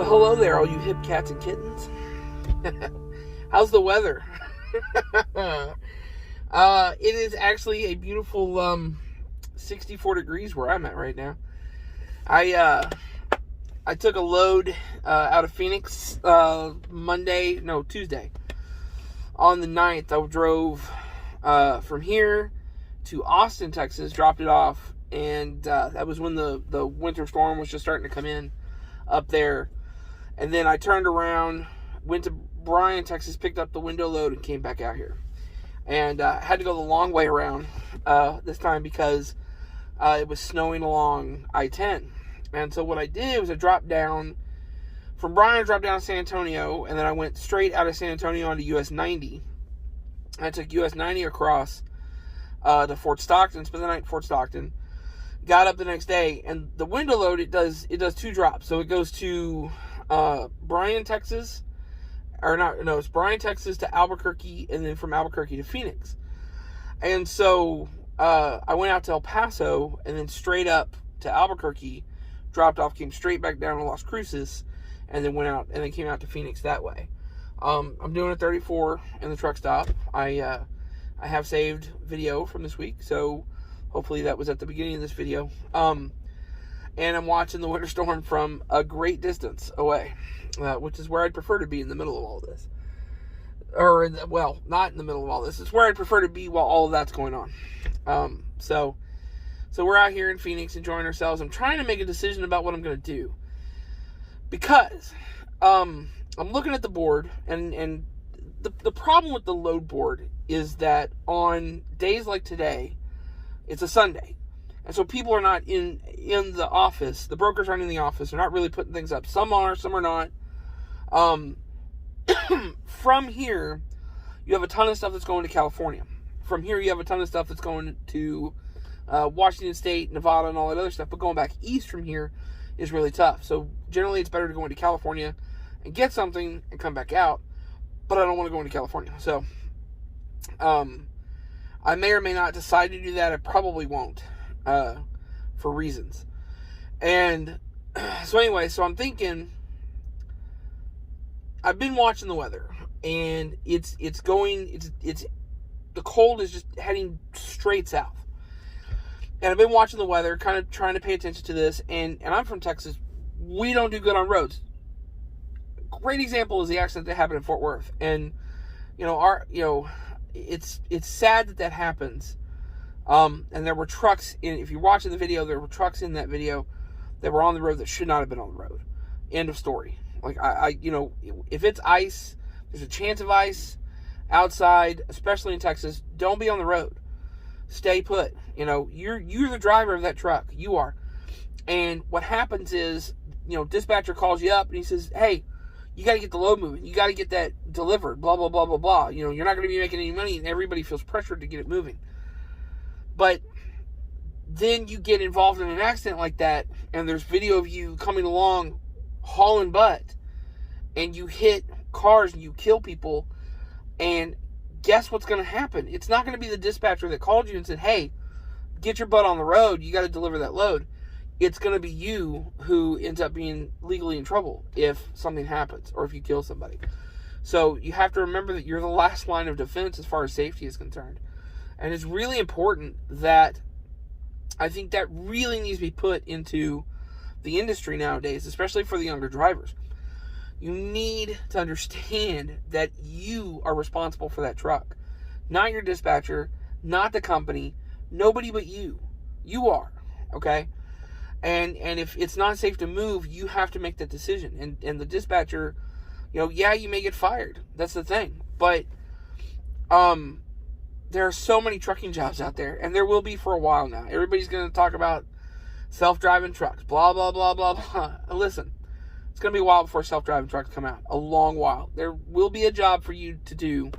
Hello there, all you hip cats and kittens. How's the weather? It is actually a beautiful 64 degrees where I'm at right now. I took a load out of Phoenix Tuesday. On the 9th, I drove from here to Austin, Texas, dropped it off, and that was when the winter storm was just starting to come in up there. And then I turned around, went to Bryan, Texas, picked up the window load, and came back out here. And I had to go the long way around this time because it was snowing along I-10. And so what I did was I dropped down, from Bryan I dropped down to San Antonio, and then I went straight out of San Antonio onto US 90. I took US 90 across to Fort Stockton, spent the night in Fort Stockton, got up the next day, and the window load, it does two drops. So it goes to Bryan, Texas, it's Bryan, Texas to Albuquerque, and then from Albuquerque to Phoenix. And so I went out to El Paso, and then straight up to Albuquerque, dropped off, came straight back down to Las Cruces, and then went out, and then came out to Phoenix that way. I'm doing a 34 in the truck stop. I have saved video from this week, so hopefully that was at the beginning of this video. And I'm watching the winter storm from a great distance away, which is where I'd prefer to be in the middle of all this. Not in the middle of all this. It's where I'd prefer to be while all of that's going on. So we're out here in Phoenix enjoying ourselves. I'm trying to make a decision about what I'm going to do. Because I'm looking at the board, and the problem with the load board is that on days like today, it's a Sunday. And so people are not in the office. The brokers aren't in the office. They're not really putting things up. Some are, some are not. From here, you have a ton of stuff that's going to California. From here, you have a ton of stuff that's going to Washington State, Nevada, and all that other stuff. But going back east from here is really tough. So generally, it's better to go into California and get something and come back out. But I don't want to go into California. So I may or may not decide to do that. I probably won't. For reasons. And so anyway, so I'm thinking, I've been watching the weather, and it's the cold is just heading straight south. And I've been watching the weather, kind of trying to pay attention to this, and I'm from Texas. We don't do good on roads. Great example is the accident that happened in Fort Worth. And it's sad that happens. And there were trucks if you're watching the video, there were trucks in that video that were on the road that should not have been on the road. End of story. Like, if it's ice, there's a chance of ice outside, especially in Texas, don't be on the road. Stay put. You're the driver of that truck. You are. And what happens is, dispatcher calls you up and he says, hey, you got to get the load moving. You got to get that delivered, blah, blah, blah, blah, blah. You're not going to be making any money, and everybody feels pressured to get it moving. But then you get involved in an accident like that, and there's video of you coming along hauling butt, and you hit cars and you kill people, and guess what's going to happen? It's not going to be the dispatcher that called you and said, hey, get your butt on the road. You got to deliver that load. It's going to be you who ends up being legally in trouble if something happens or if you kill somebody. So you have to remember that you're the last line of defense as far as safety is concerned. And it's really important that, I think that really needs to be put into the industry nowadays, especially for the younger drivers. You need to understand that you are responsible for that truck. Not your dispatcher, not the company, nobody but you. You are, okay? And if it's not safe to move, you have to make that decision. And the dispatcher, yeah, you may get fired. That's the thing. But there are so many trucking jobs out there, and there will be for a while now. Everybody's going to talk about self-driving trucks, blah, blah, blah, blah, blah. Listen, it's going to be a while before self-driving trucks come out. A long while. There will be a job for you to do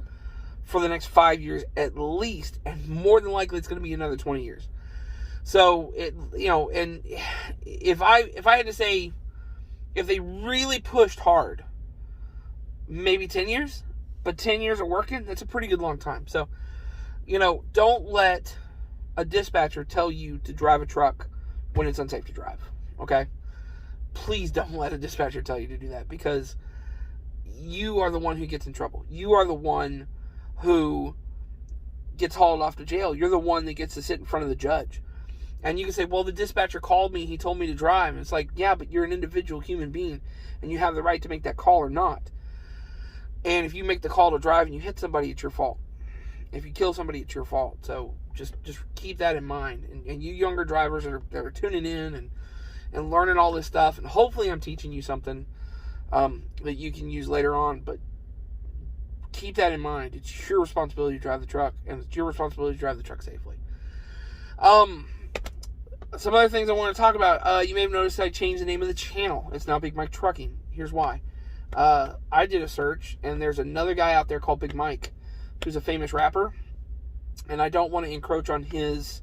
for the next 5 years at least, and more than likely it's going to be another 20 years. So, and if I had to say, if they really pushed hard, maybe 10 years, but 10 years of working, that's a pretty good long time. So, don't let a dispatcher tell you to drive a truck when it's unsafe to drive, okay? Please don't let a dispatcher tell you to do that, because you are the one who gets in trouble. You are the one who gets hauled off to jail. You're the one that gets to sit in front of the judge. And you can say, well, the dispatcher called me, he told me to drive. And it's like, yeah, but you're an individual human being, and you have the right to make that call or not. And if you make the call to drive and you hit somebody, it's your fault. If you kill somebody, it's your fault. So just keep that in mind. And you younger drivers that are tuning in and learning all this stuff, and hopefully I'm teaching you something that you can use later on, but keep that in mind. It's your responsibility to drive the truck, and it's your responsibility to drive the truck safely. Some other things I want to talk about. You may have noticed I changed the name of the channel. It's now Big Mike Trucking. Here's why. I did a search, and there's another guy out there called Big Mike, who's a famous rapper, and I don't want to encroach on his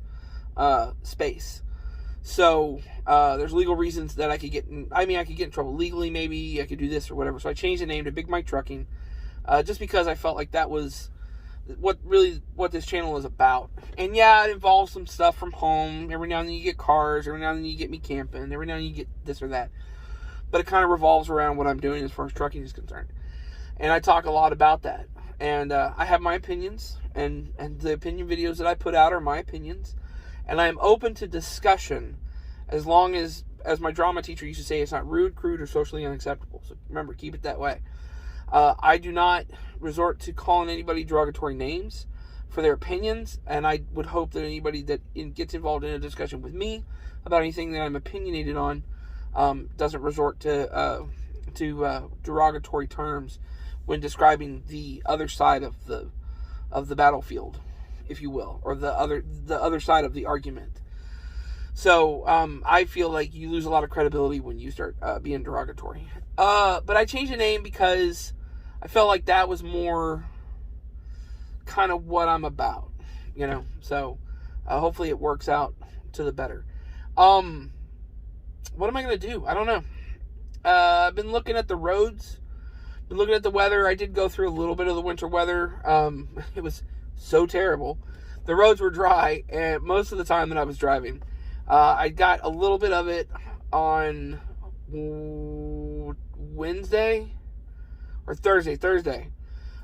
space. So there's legal reasons that I could get in trouble legally. Maybe I could do this or whatever. So I changed the name to Big Mike Trucking, just because I felt like that was what this channel is about. And yeah, it involves some stuff from home. Every now and then you get cars. Every now and then you get me camping. Every now and then you get this or that. But it kind of revolves around what I'm doing as far as trucking is concerned. And I talk a lot about that. And I have my opinions. And the opinion videos that I put out are my opinions. And I am open to discussion, as long as my drama teacher used to say, it's not rude, crude, or socially unacceptable. So remember, keep it that way. I do not resort to calling anybody derogatory names for their opinions, and I would hope that anybody that gets involved in a discussion with me about anything that I'm opinionated on doesn't resort to derogatory terms when describing the other side of the battlefield, if you will, or the other side of the argument. So I feel like you lose a lot of credibility when you start being derogatory. But I changed the name because I felt like that was more kind of what I'm about, So hopefully it works out to the better. What am I going to do? I don't know. I've been looking at the roads, been looking at the weather. I did go through a little bit of the winter weather. It was so terrible. The roads were dry, and most of the time that I was driving. I got a little bit of it on Wednesday or Thursday.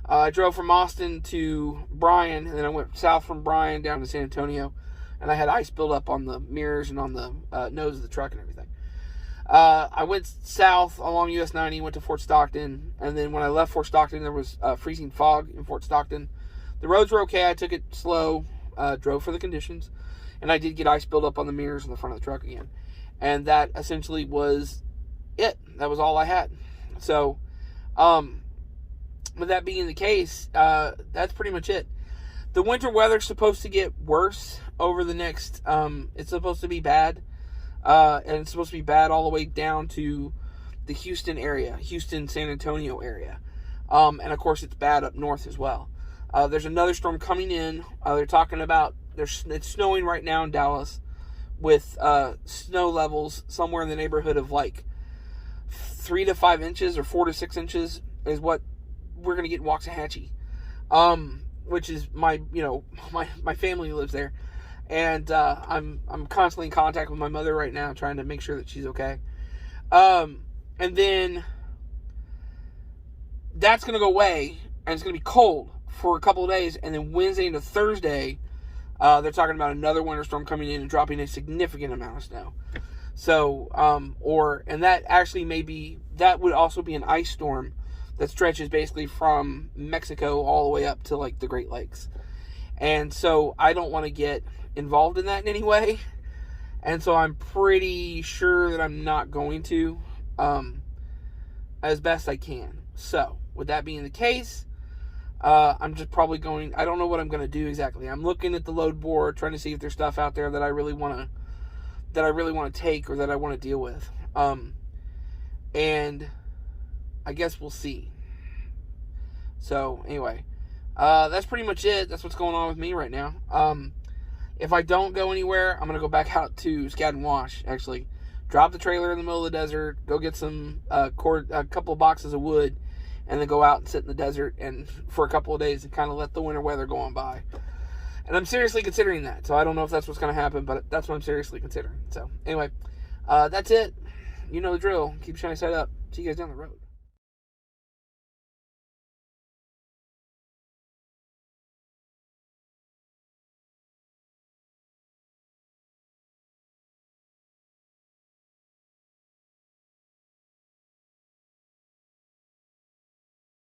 I drove from Austin to Bryan, and then I went south from Bryan down to San Antonio, and I had ice build up on the mirrors and on the nose of the truck and everything. I went south along US 90, went to Fort Stockton, and then when I left Fort Stockton, there was freezing fog in Fort Stockton. The roads were okay. I took it slow, drove for the conditions, and I did get ice build up on the mirrors in the front of the truck again. And that essentially was it. That was all I had. So, with that being the case, that's pretty much it. The winter weather's supposed to get worse over the next, it's supposed to be bad. And it's supposed to be bad all the way down to the Houston area, Houston, San Antonio area. And of course, it's bad up north as well. There's another storm coming in. They're talking about, it's snowing right now in Dallas with snow levels somewhere in the neighborhood of like 3 to 5 inches or 4 to 6 inches is what we're going to get in Waxahachie, which is my family lives there. And I'm constantly in contact with my mother right now, trying to make sure that she's okay. And then that's going to go away, and it's going to be cold for a couple of days. And then Wednesday into Thursday, they're talking about another winter storm coming in and dropping a significant amount of snow. So, and that actually that would also be an ice storm that stretches basically from Mexico all the way up to like the Great Lakes. And so I don't want to get involved in that in any way. And so I'm pretty sure that I'm not going to, as best I can. So, with that being the case, I'm just probably I don't know what I'm going to do exactly. I'm looking at the load board, trying to see if there's stuff out there that I really want to take or that I want to deal with. And I guess we'll see. So, anyway, that's pretty much it. That's what's going on with me right now. If I don't go anywhere, I'm going to go back out to Skadden Wash, actually. Drop the trailer in the middle of the desert, go get a couple of boxes of wood, and then go out and sit in the desert and for a couple of days and kind of let the winter weather go on by. And I'm seriously considering that. So I don't know if that's what's going to happen, but that's what I'm seriously considering. So anyway, that's it. You know the drill. Keep shining side up. See you guys down the road.